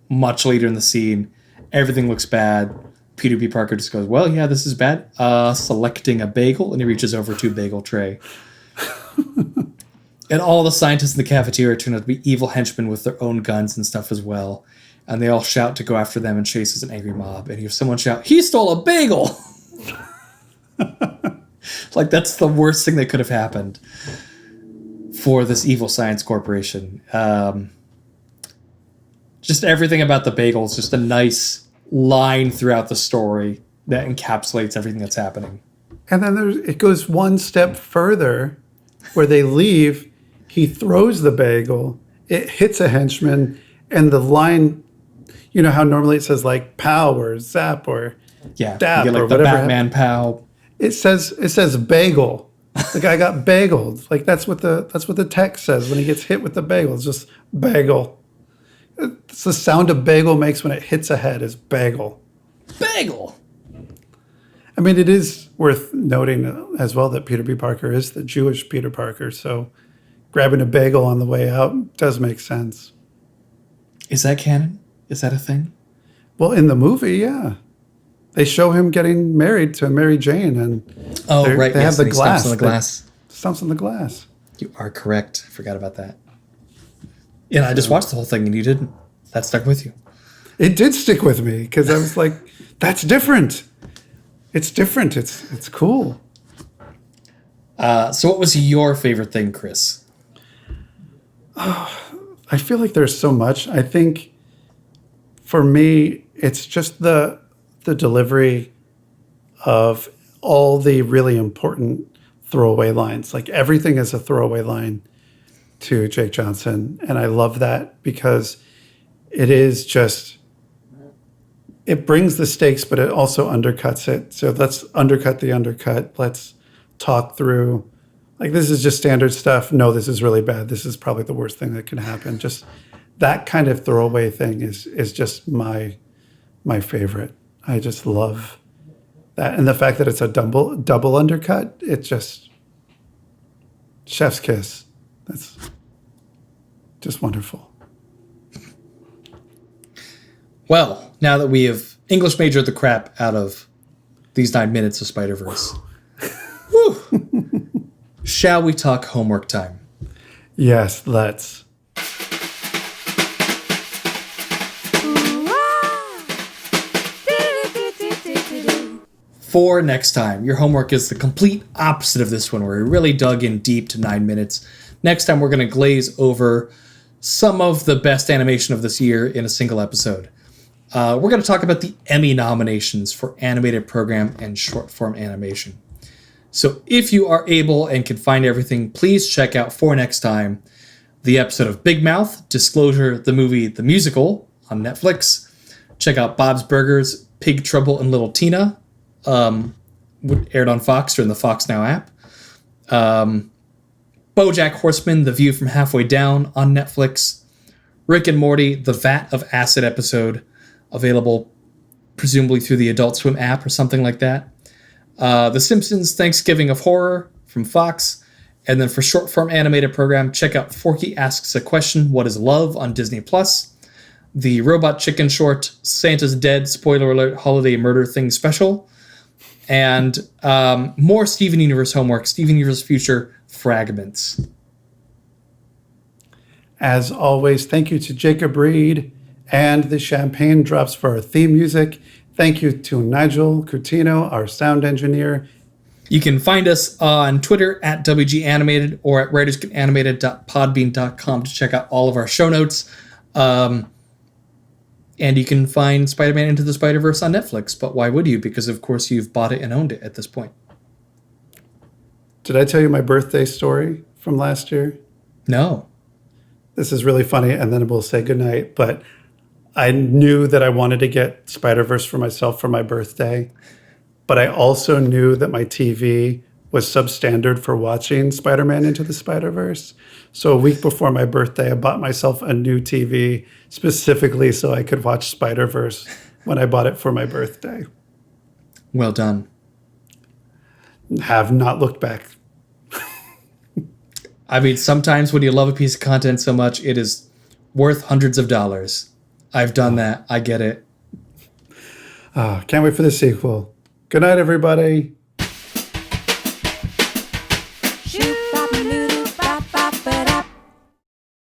much later in the scene, everything looks bad. Peter B. Parker just goes, well, yeah, this is bad. Selecting a bagel, and he reaches over to a bagel tray. And all the scientists in the cafeteria turn out to be evil henchmen with their own guns and stuff as well. And they all shout to go after them and chase as an angry mob. And you hear someone shout, he stole a bagel! Like, that's the worst thing that could have happened for this evil science corporation. Just everything about the bagel is just a nice line throughout the story that encapsulates everything that's happening. And then it goes one step further where they leave. He throws the bagel. It hits a henchman. And the line, you know how normally it says like pow or zap or dap you get like or the whatever. Batman pow. It says bagel. The guy got bageled. Like that's what the text says when he gets hit with the bagel. It's just bagel. It's the sound a bagel makes when it hits a head is bagel. Bagel! I mean, it is worth noting as well that Peter B. Parker is the Jewish Peter Parker, so grabbing a bagel on the way out does make sense. Is that canon? Is that a thing? Well, in the movie, yeah. They show him getting married to Mary Jane, and they have the glass. Stumps on the glass. Stumps on the glass. You are correct. I forgot about that. And I just watched the whole thing, and you didn't. That stuck with you. It did stick with me, because I was like, that's different. It's different. It's cool. So what was your favorite thing, Chris? I feel like there's so much. I think for me, it's just the delivery of all the really important throwaway lines. Like everything is a throwaway line to Jake Johnson. And I love that because it is just, it brings the stakes, but it also undercuts it. So let's undercut the undercut. Let's talk through, like, this is just standard stuff. No, this is really bad. This is probably the worst thing that can happen. Just that kind of throwaway thing is just my favorite. I just love that. And the fact that it's a double undercut, it just, chef's kiss. That's just wonderful. Well, now that we have English majored the crap out of these 9 minutes of Spider-Verse, shall we talk homework time? Yes, let's. For next time, your homework is the complete opposite of this one, where we really dug in deep to 9 minutes. Next time, we're going to glaze over some of the best animation of this year in a single episode. We're going to talk about the Emmy nominations for animated program and short form animation. So if you are able and can find everything, please check out for next time the episode of Big Mouth, Disclosure, the movie, the musical on Netflix. Check out Bob's Burgers, Pig Trouble and Little Tina, aired on Fox during the Fox Now app. BoJack Horseman, The View from Halfway Down on Netflix. Rick and Morty, The Vat of Acid episode, available presumably through the Adult Swim app or something like that. The Simpsons, Thanksgiving of Horror from Fox. And then for short form animated program, check out Forky Asks a Question, What is Love on Disney+. The Robot Chicken short, Santa's Dead, spoiler alert, Holiday Murder Thing special. And more Steven Universe homework, Steven Universe Future Fragments. As always, thank you to Jacob Reed and the Champagne Drops for our theme music. Thank you to Nigel Coutinho, our sound engineer. You can find us on Twitter at WGAnimated or at writersgetanimated.podbean.com to check out all of our show notes. And you can find Spider-Man Into the Spider-Verse on Netflix. But why would you? Because, of course, you've bought it and owned it at this point. Did I tell you my birthday story from last year? No. this is really funny, and then we'll say goodnight. But I knew that I wanted to get Spider-Verse for myself for my birthday. But I also knew that my TV was substandard for watching Spider-Man Into the Spider-Verse. So a week before my birthday, I bought myself a new TV specifically so I could watch Spider-Verse when I bought it for my birthday. Well done. Have not looked back. I mean, sometimes when you love a piece of content so much, it is worth hundreds of dollars. I've done that. I get it. Can't wait for the sequel. Good night, everybody.